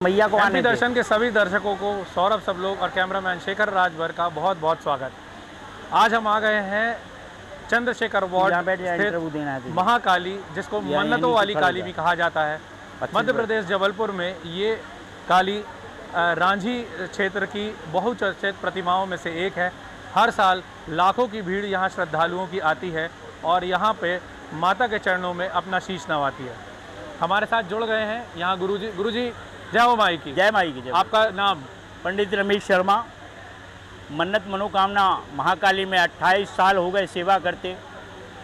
मैया को आने दे। दर्शन के सभी दर्शकों को सौरभ सब लोग और कैमरामैन शेखर राजभर का बहुत बहुत स्वागत। आज हम आ गए हैं चंद्रशेखर वार्ड स्थित महाकाली, जिसको मन्नतों वाली काली भी कहा जाता है। मध्य प्रदेश जबलपुर में ये काली रांझी क्षेत्र की बहुचर्चित प्रतिमाओं में से एक है। हर साल लाखों की भीड़ यहाँ श्रद्धालुओं की आती है और यहाँ पे माता के चरणों में अपना शीश नवाती है। हमारे साथ जुड़ गए हैं यहाँ गुरुजी जय हो माई की। जय माई की जय। आपका नाम? पंडित रमेश शर्मा। मन्नत मनोकामना महाकाली में 28 साल हो गए सेवा करते।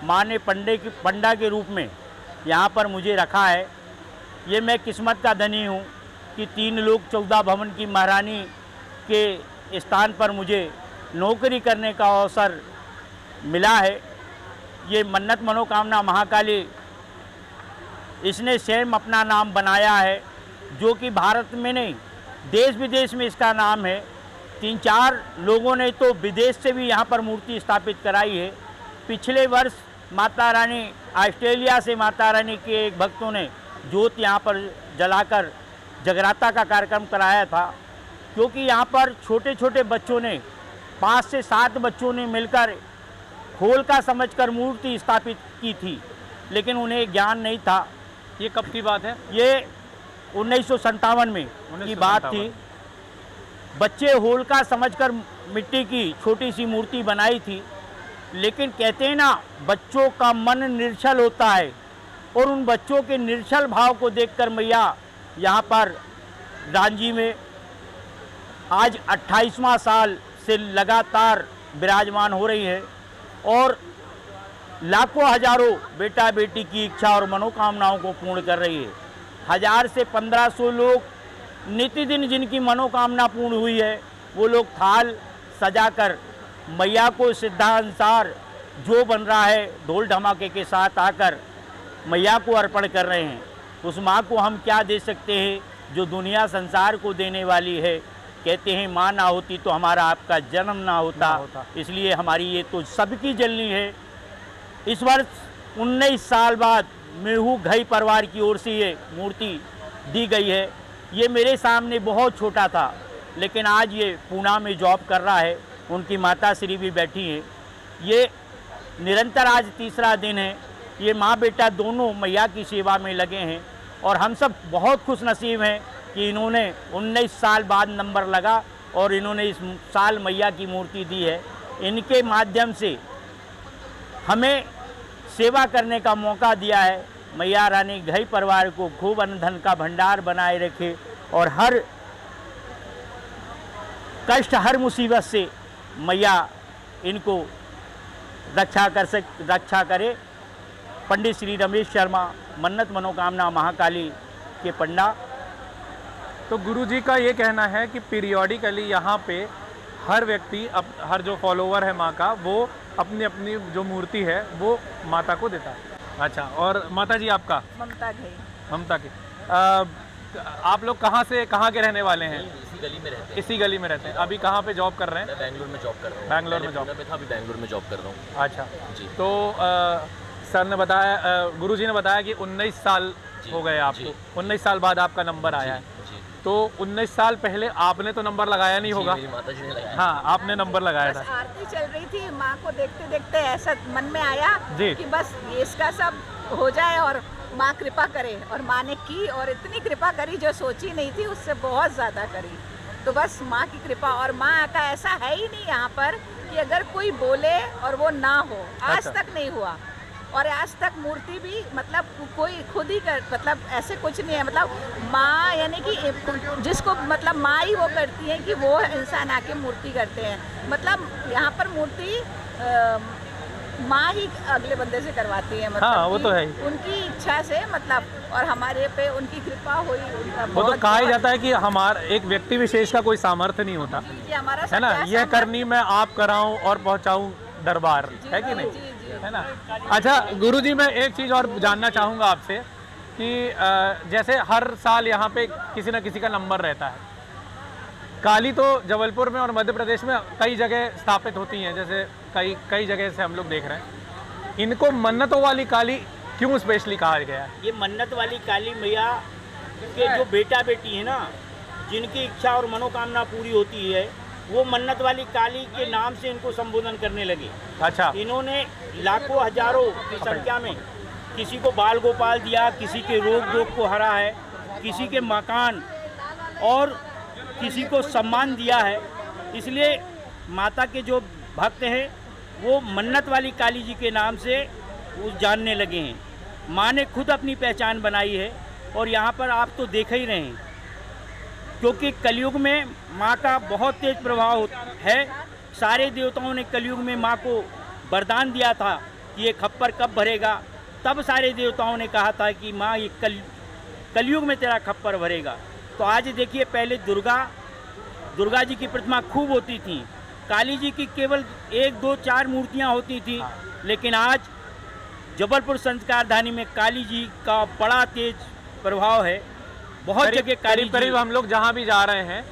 माँ ने पंडा के रूप में यहाँ पर मुझे रखा है। ये मैं किस्मत का धनी हूँ कि 3 लोक 14 भवन की महारानी के स्थान पर मुझे नौकरी करने का अवसर मिला है। ये मन्नत मनोकामना महाकाली, इसने स्वयं अपना नाम बनाया है, जो कि भारत में नहीं देश विदेश में इसका नाम है। 3-4 लोगों ने तो विदेश से भी यहाँ पर मूर्ति स्थापित कराई है। पिछले वर्ष माता रानी, ऑस्ट्रेलिया से माता रानी के एक भक्तों ने जोत यहाँ पर जलाकर जगराता का कार्यक्रम कराया था, क्योंकि यहाँ पर छोटे छोटे बच्चों ने 5 से 7 बच्चों ने मिलकर खोल का समझकर मूर्ति स्थापित की थी, लेकिन उन्हें ज्ञान नहीं था। ये कब की बात है? ये 1957 में की बात थी। बच्चे होलका समझकर मिट्टी की छोटी सी मूर्ति बनाई थी, लेकिन कहते हैं ना, बच्चों का मन निर्छल होता है, और उन बच्चों के निर्छल भाव को देखकर मैया यहाँ पर रांझी में आज 28वां साल से लगातार विराजमान हो रही है और लाखों हजारों बेटा बेटी की इच्छा और मनोकामनाओं को पूर्ण कर रही है। 1000 से 1500 लोग नित्यदिन जिनकी मनोकामना पूर्ण हुई है, वो लोग थाल सजाकर मैया को सिद्धानुसार जो बन रहा है ढोल धमाके के साथ आकर मैया को अर्पण कर रहे हैं। उस माँ को हम क्या दे सकते हैं जो दुनिया संसार को देने वाली है। कहते हैं माँ ना होती तो हमारा आपका जन्म ना होता। इसलिए हमारी ये तो सबकी जलनी है। इस वर्ष 19 साल बाद मेहू घई परिवार की ओर से ये मूर्ति दी गई है। ये मेरे सामने बहुत छोटा था, लेकिन आज ये पूना में जॉब कर रहा है। उनकी माता श्री भी बैठी हैं। ये निरंतर आज 3रा दिन है। ये माँ बेटा दोनों मैया की सेवा में लगे हैं और हम सब बहुत खुश नसीब हैं कि इन्होंने 19 साल बाद नंबर लगा और इन्होंने इस साल मैया की मूर्ति दी है। इनके माध्यम से हमें सेवा करने का मौका दिया है। मैया रानी घई परिवार को खूब अन्न धन का भंडार बनाए रखे और हर कष्ट, हर मुसीबत से मैया इनको रक्षा करे। पंडित श्री रमेश शर्मा, मन्नत मनोकामना महाकाली के पंडा। तो गुरुजी का ये कहना है कि पीरियोडिकली यहाँ पे हर व्यक्ति, हर जो फॉलोवर है माँ का, वो अपनी अपनी जो मूर्ति है वो माता को देता है। अच्छा, और माता जी आपका? ममता घई। ममता की। आप लोग कहाँ के रहने वाले हैं? इसी गली में रहते हैं। इसी गली में रहते हैं। अभी कहाँ पे जॉब कर रहे हैं? मैं बैंगलोर में जॉब कर रहा हूँ। बैंगलोर में जॉब था, अभी बैंगलोर में जॉब कर रहा हूँ। अच्छा जी। तो सर ने बताया, गुरुजी ने बताया कि 19 साल हो गए आपको। 19 साल बाद आपका नंबर आया है। तो 19 साल पहले आपने तो नंबर लगाया नहीं होगा? मेरी माता जी ने लगाया। हाँ, आपने नंबर लगाया बस था। आरती चल रही थी, माँ को देखते देखते ऐसा मन में आया जी कि बस इसका सब हो जाए और माँ कृपा करे। और माँ ने की और इतनी कृपा करी जो सोची नहीं थी, उससे बहुत ज़्यादा करी। तो बस माँ की कृपा। और माँ का ऐसा है ही नहीं यहाँ पर कि अगर कोई बोले और वो ना हो। आज अच्छा। तक नहीं हुआ। और आज तक मूर्ति भी मतलब कोई खुद ही कर, मतलब ऐसे कुछ नहीं है। मतलब माँ यानी कि जिसको मतलब माँ ही वो करती है कि वो इंसान आके मूर्ति करते हैं। मतलब यहाँ पर मूर्ति माँ ही अगले बंदे से करवाती है। मतलब हाँ, वो तो है ही। उनकी इच्छा से, मतलब और हमारे पे उनकी कृपा हुई। वो तो कहा ही जाता है कि हमारा एक व्यक्ति विशेष का कोई सामर्थ्य नहीं होता, हमारा है ना। यह करनी मैं आप कराऊं और पहुंचाऊं दरबार, है कि नहीं, है ना। अच्छा गुरुजी, मैं एक चीज़ और जानना चाहूँगा आपसे कि जैसे हर साल यहाँ पे किसी न किसी का नंबर रहता है। काली तो जबलपुर में और मध्य प्रदेश में कई जगह स्थापित होती हैं, जैसे कई जगह से हम लोग देख रहे हैं। इनको मन्नतों वाली काली क्यों स्पेशली कहा गया है? ये मन्नत वाली काली मैया कि जो बेटा बेटी है ना, जिनकी इच्छा और मनोकामना पूरी होती है, वो मन्नत वाली काली के नाम से इनको संबोधन करने लगे। अच्छा, इन्होंने लाखों हजारों की संख्या में किसी को बाल गोपाल दिया, किसी के रोग को हरा है, किसी के मकान और किसी को सम्मान दिया है। इसलिए माता के जो भक्त हैं वो मन्नत वाली काली जी के नाम से वो जानने लगे हैं। माँ ने खुद अपनी पहचान बनाई है और यहाँ पर आप तो देख ही रहे हैं, क्योंकि कलयुग में माँ का बहुत तेज प्रभाव है। सारे देवताओं ने कलयुग में माँ को वरदान दिया था कि ये खप्पर कब भरेगा। तब सारे देवताओं ने कहा था कि माँ ये कलयुग में तेरा खप्पर भरेगा। तो आज देखिए, पहले दुर्गा जी की प्रतिमा खूब होती थी, काली जी की केवल 1, 2, 4 मूर्तियाँ होती थी, लेकिन आज जबलपुर संस्कारधानी में काली जी का बड़ा तेज प्रभाव है। बहुत जगह काली करीब हम लोग जहाँ भी जा रहे हैं,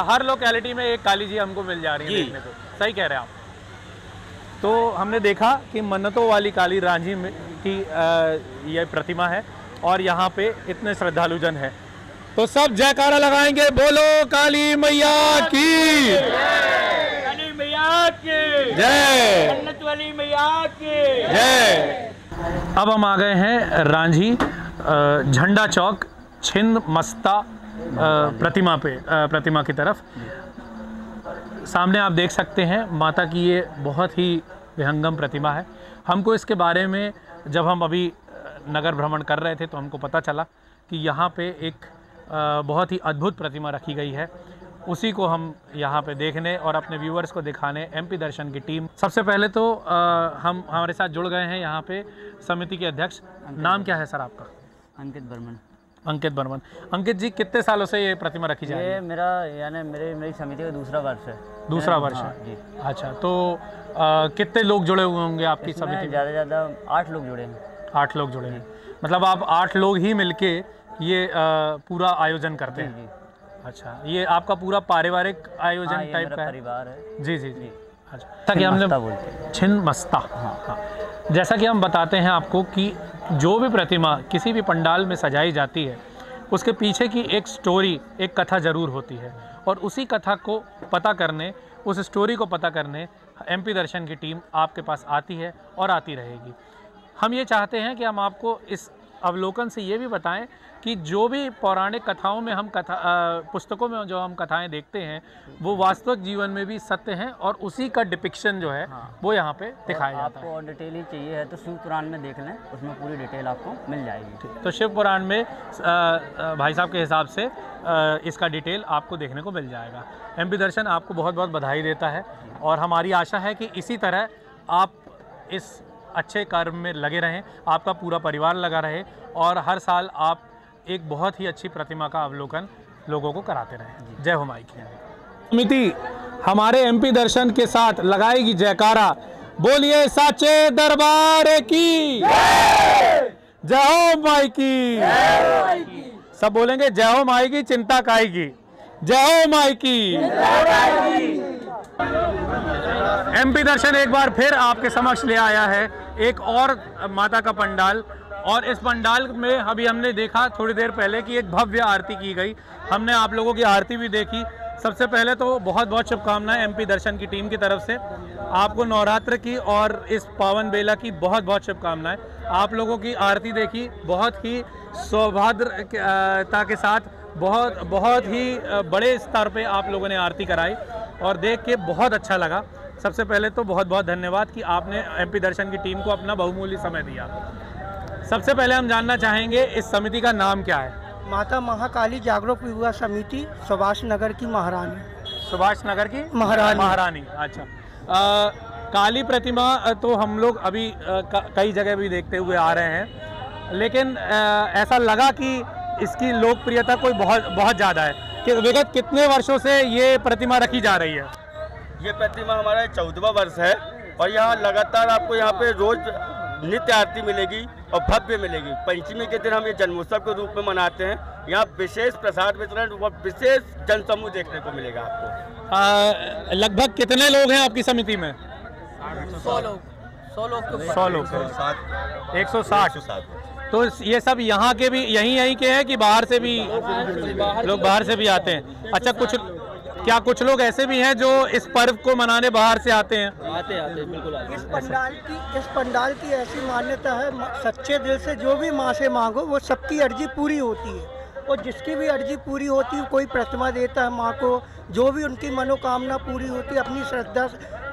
हर लोकेलिटी में एक काली जी हमको मिल जा रही है देखने को। सही कह रहे हैं आप। तो हमने देखा कि मन्नतों वाली काली रांझी की यह प्रतिमा है और यहाँ पे इतने श्रद्धालुजन है। तो सब जयकारा लगाएंगे, बोलो काली मैया की, काली मैया की जय, मन्नत वाली मैया की जय। अब हम आ गए हैं रांझी झंडा चौक छिंद मस्ता प्रतिमा की तरफ। सामने आप देख सकते हैं माता की ये बहुत ही विहंगम प्रतिमा है। हमको इसके बारे में जब हम अभी नगर भ्रमण कर रहे थे तो हमको पता चला कि यहाँ पे एक बहुत ही अद्भुत प्रतिमा रखी गई है। उसी को हम यहाँ पे देखने और अपने व्यूअर्स को दिखाने एमपी दर्शन की टीम, सबसे पहले तो हम हमारे साथ जुड़ गए हैं यहाँ पे समिति के अध्यक्ष। नाम क्या है सर आपका? अंकित बर्मन। अंकित बर्मन। अंकित जी, कितने सालों से ये प्रतिमा रखी जा रही है? ये मेरा यानी मेरी समिति का दूसरा वर्ष है। दूसरा वर्ष है जी। अच्छा, तो कितने लोग जुड़े हुए होंगे आपकी समिति में? ज़्यादा से ज़्यादा 8 लोग जुड़े हैं। 8 लोग जुड़े हैं, मतलब आप 8 लोग ही मिलके ये पूरा आयोजन करते हैं? जी। अच्छा, ये आपका पूरा पारिवारिक आयोजन टाइप का है? परिवार है। जी जी जी। अच्छा, जैसा कि हमने छिंद मस्ता, हाँ, जैसा कि हम बताते हैं आपको कि जो भी प्रतिमा किसी भी पंडाल में सजाई जाती है उसके पीछे की एक स्टोरी, एक कथा ज़रूर होती है, और उसी कथा को पता करने, उस स्टोरी को पता करने एमपी दर्शन की टीम आपके पास आती है और आती रहेगी। हम ये चाहते हैं कि हम आपको इस अवलोकन से ये भी बताएं कि जो भी पौराणिक कथाओं में हम पुस्तकों में जो हम कथाएं देखते हैं वो वास्तविक जीवन में भी सत्य हैं, और उसी का डिपिक्शन जो है वो यहाँ पे दिखाया जाता है। आपको और डिटेल ही चाहिए है तो शिव पुराण में देख लें, उसमें पूरी डिटेल आपको मिल जाएगी। तो शिव पुराण में भाई साहब के हिसाब से इसका डिटेल आपको देखने को मिल जाएगा। एमपी दर्शन आपको बहुत बहुत बधाई देता है, और हमारी आशा है कि इसी तरह आप इस अच्छे कार्य में लगे रहें, आपका पूरा परिवार लगा रहे, और हर साल आप एक बहुत ही अच्छी प्रतिमा का अवलोकन लोगों को कराते रहें। जय हो माई की। समिति हमारे एमपी दर्शन के साथ लगाएगी जयकारा, बोलिए साचे दरबार की जय हो माई की। सब बोलेंगे जय हो माई की, चिंता काई की, जय हो माई की। एमपी दर्शन एक बार फिर आपके समक्ष ले आया है एक और माता का पंडाल, और इस पंडाल में अभी हमने देखा थोड़ी देर पहले कि एक भव्य आरती की गई। हमने आप लोगों की आरती भी देखी। सबसे पहले तो बहुत बहुत शुभकामनाएं एमपी दर्शन की टीम की तरफ से, आपको नवरात्र की और इस पावन बेला की बहुत बहुत शुभकामनाएं। आप लोगों की आरती देखी, बहुत ही सौभाग्यता के साथ, बहुत ही बड़े स्तर पे आप लोगों ने आरती कराई, और देख के बहुत अच्छा लगा। सबसे पहले तो बहुत बहुत धन्यवाद कि आपने एमपी दर्शन की टीम को अपना बहुमूल्य समय दिया। सबसे पहले हम जानना चाहेंगे इस समिति का नाम क्या है? माता महाकाली जागरूक युवा समिति, सुभाष नगर की महारानी। सुभाष नगर की महारानी। अच्छा, काली प्रतिमा तो हम लोग अभी कई जगह भी देखते हुए आ रहे हैं, लेकिन ऐसा लगा कि इसकी लोकप्रियता कोई बहुत ज़्यादा है। कि विगत कितने वर्षों से ये प्रतिमा रखी जा रही है? ये प्रतिमा हमारा 14वां वर्ष है, और यहाँ लगातार आपको यहाँ पे रोज नित्य आरती मिलेगी और भव्य मिलेगी। पंचमी के दिन हम ये जन्मोत्सव के रूप में मनाते हैं। यहाँ विशेष प्रसाद वितरण और विशेष जनसमूह देखने को मिलेगा आपको। लगभग कितने लोग हैं आपकी समिति में? 100 लोग। 100 लोग, 160। तो ये सब यहाँ के भी यहीं के हैं कि बाहर से भी लोग बाहर से भी आते हैं? अच्छा, कुछ लोग ऐसे भी हैं जो इस पर्व को मनाने बाहर से आते हैं? आते बिल्कुल आते। इस पंडाल की ऐसी मान्यता है, सच्चे दिल से जो भी माँ से मांगो वो सबकी अर्जी पूरी होती है। और जिसकी भी अर्जी पूरी होती है, कोई प्रतिमा देता है माँ को, जो भी उनकी मनोकामना पूरी होती है, अपनी श्रद्धा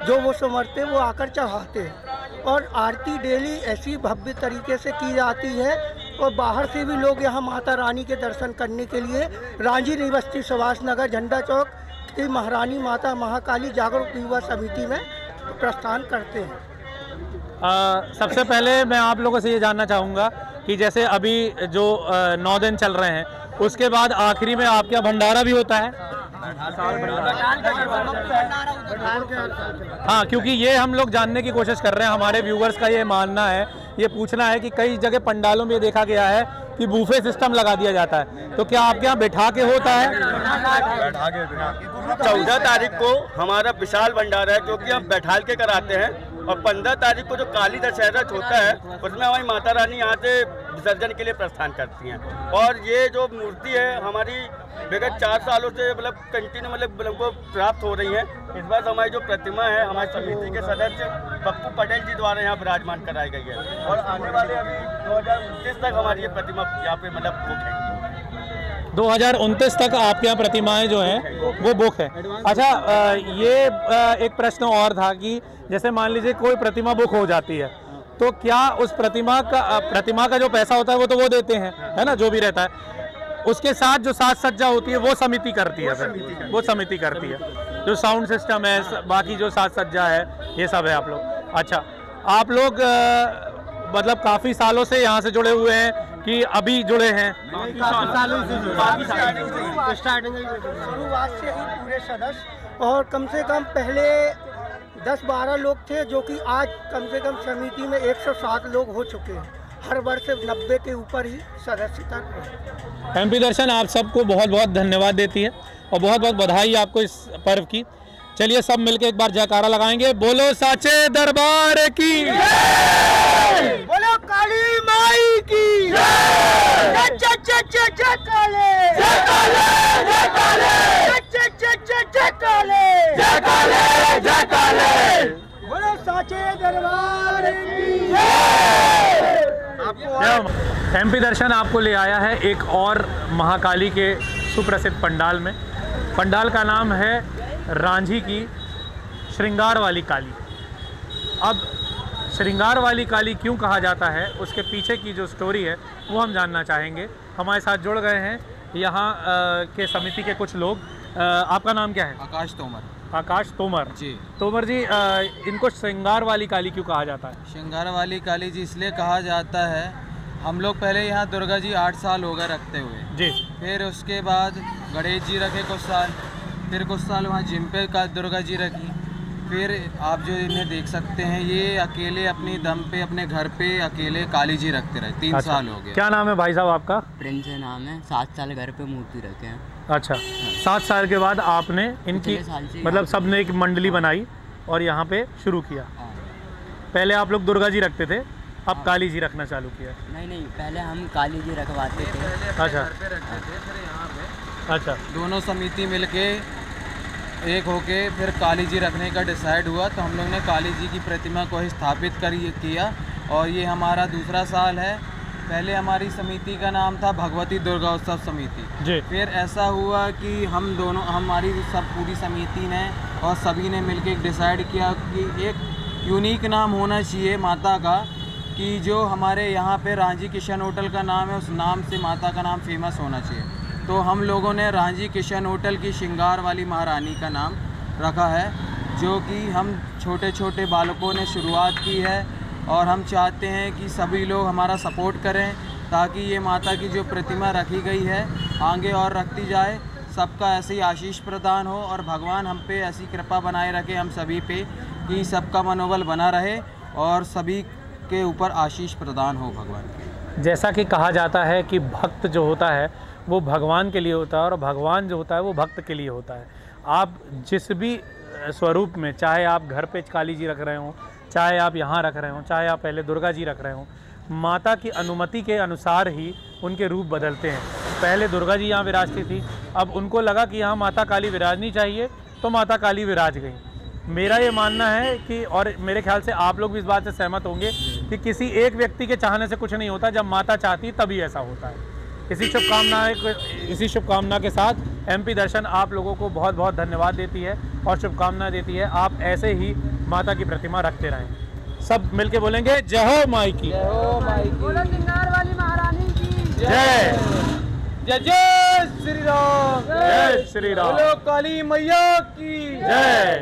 जो वो समझते हैं वो आकर चढ़ाते हैं। और आरती डेली ऐसी भव्य तरीके से की जाती है। और बाहर से भी लोग यहाँ माता रानी के दर्शन करने के लिए रांझी निवासी सुभाष नगर झंडा चौक की महारानी माता महाकाली जागरूक युवा समिति में प्रस्थान करते हैं। सबसे पहले मैं आप लोगों से ये जानना चाहूँगा कि जैसे अभी जो 9 दिन चल रहे हैं, उसके बाद आखिरी में आपके यहाँ भंडारा भी होता है? हाँ, क्योंकि ये हम लोग जानने की कोशिश कर रहे हैं, हमारे व्यूवर्स का ये मानना है, ये पूछना है कि कई जगह पंडालों में देखा गया है कि बूफे सिस्टम लगा दिया जाता है, तो क्या आपके यहाँ बैठा के होता है? 14 तारीख को हमारा विशाल भंडारा है जो कि हम बैठाल के कराते हैं। और 15 तारीख को जो काली दशहरा होता है उसमें हमारी माता रानी यहाँ से विसर्जन के लिए प्रस्थान करती हैं। और ये जो मूर्ति है हमारी विगत 4 सालों से मतलब कंटिन्यू मतलब हमको प्राप्त हो रही है। इस बार हमारी जो प्रतिमा है हमारी समिति के सदस्य पप्पू पटेल जी द्वारा यहाँ विराजमान कराई गई है। और आने वाले अभी 2029 तक हमारी ये प्रतिमा यहाँ पे मतलब बुक है। 2029 तक आपके यहाँ प्रतिमाएं जो हैं वो बुक है। अच्छा, ये एक प्रश्न और था कि जैसे मान लीजिए कोई प्रतिमा बुक हो जाती है, तो क्या उस प्रतिमा का जो पैसा होता है वो तो वो देते हैं, है ना, जो भी रहता है, उसके साथ जो साज सज्जा होती है वो समिति करती है? वो समिति करती है, जो साउंड सिस्टम है, बाकी जो साज सज्जा है, ये सब है आप लोग। अच्छा, आप लोग मतलब काफ़ी सालों से यहाँ से जुड़े हुए हैं कि अभी जुड़े हैं? शुरुआत से ही पूरे सदस्य, और कम से कम पहले 10-12 लोग थे जो कि आज कम से कम समिति में 107 लोग हो चुके हैं। हर वर्ष 90 के ऊपर ही सदस्यता। एमपी दर्शन आप सबको बहुत बहुत धन्यवाद देती है और बहुत बहुत बधाई आपको इस पर्व की। चलिए सब मिलकर एक बार जयकारा लगाएंगे। बोलो साचे दरबार की, बोलो काली माई की, जय जय जय जय जय काले, जय काले, जय काले, जय जय जय जय काले, जय काले, जय काले, बोलो साचे दरबार की। एमपी दर्शन आपको ले आया है एक और महाकाली के सुप्रसिद्ध पंडाल में। पंडाल का नाम है रांझी की श्रृंगार वाली काली। अब श्रृंगार वाली काली क्यों कहा जाता है, उसके पीछे की जो स्टोरी है वो हम जानना चाहेंगे। हमारे साथ जुड़ गए हैं यहाँ के समिति के कुछ लोग। आपका नाम क्या है? आकाश तोमर। आकाश तोमर जी। तोमर जी, इनको श्रृंगार वाली काली क्यों कहा जाता है? श्रृंगार वाली काली जी इसलिए कहा जाता है, हम लोग पहले यहाँ दुर्गा जी 8 साल हो गए रखते हुए जी। फिर उसके बाद गणेश जी रखे कुछ साल, फिर कुछ साल वहाँ जिम पे का दुर्गा जी रखी। फिर आप जो इन्हें देख सकते हैं ये अकेले अपनी दम पे अपने घर पे अकेले काली जी रखते रहे। 3 साल हो गए। क्या नाम है भाई साहब आपका? प्रिंस नाम है। 7 साल घर पे मूर्ति रखे हैं। अच्छा, 7 साल के बाद आपने इनकी मतलब सबने एक मंडली बनाई और यहाँ पे शुरू किया। पहले आप लोग दुर्गा जी रखते थे, अब काली जी रखना चालू किया? नहीं, पहले हम काली जी रखवाते थे। अच्छा, फिर यहाँ पे अच्छा, दोनों समिति मिलके एक होके फिर काली जी रखने का डिसाइड हुआ, तो हम लोग ने काली जी की प्रतिमा को स्थापित किया और ये हमारा दूसरा साल है। पहले हमारी समिति का नाम था भगवती दुर्गा उत्सव समिति जी। फिर ऐसा हुआ कि हम दोनों हमारी सब पूरी समिति ने और सभी ने मिलकर एक डिसाइड किया कि एक यूनिक नाम होना चाहिए माता का, कि जो हमारे यहाँ पे रांझी किशन होटल का नाम है उस नाम से माता का नाम फेमस होना चाहिए। तो हम लोगों ने रांझी किशन होटल की श्रृंगार वाली महारानी का नाम रखा है, जो कि हम छोटे छोटे बालकों ने शुरुआत की है और हम चाहते हैं कि सभी लोग हमारा सपोर्ट करें ताकि ये माता की जो प्रतिमा रखी गई है आगे और रखती जाए, सबका ऐसे ही आशीष प्रदान हो और भगवान हम पे ऐसी कृपा बनाए रखे हम सभी पे कि सबका मनोबल बना रहे और सभी के ऊपर आशीष प्रदान हो भगवान के। जैसा कि कहा जाता है कि भक्त जो होता है वो भगवान के लिए होता है और भगवान जो होता है वो भक्त के लिए होता है। आप जिस भी स्वरूप में, चाहे आप घर पे काली जी रख रहे हो, चाहे आप यहाँ रख रहे हो, चाहे आप पहले दुर्गा जी रख रहे हो, माता की अनुमति के अनुसार ही उनके रूप बदलते हैं। पहले दुर्गा जी यहाँ विराजती थी, अब उनको लगा कि यहाँ माता काली विराजनी चाहिए तो माता काली विराज गई। मेरा ये मानना है कि, और मेरे ख्याल से आप लोग भी इस बात से सहमत होंगे कि किसी एक व्यक्ति के चाहने से कुछ नहीं होता, जब माता चाहती तभी ऐसा होता है। इसी शुभकामना के साथ एमपी दर्शन आप लोगों को बहुत बहुत धन्यवाद देती है और शुभकामनाएं देती है। आप ऐसे ही माता की प्रतिमा रखते रहें। सब मिलके बोलेंगे जय हो माई की, जय हो माई की, बोलो सिंगार वाली महारानी की जय जय जय श्री राम, जय श्री राम, बोलो काली मैया की जय।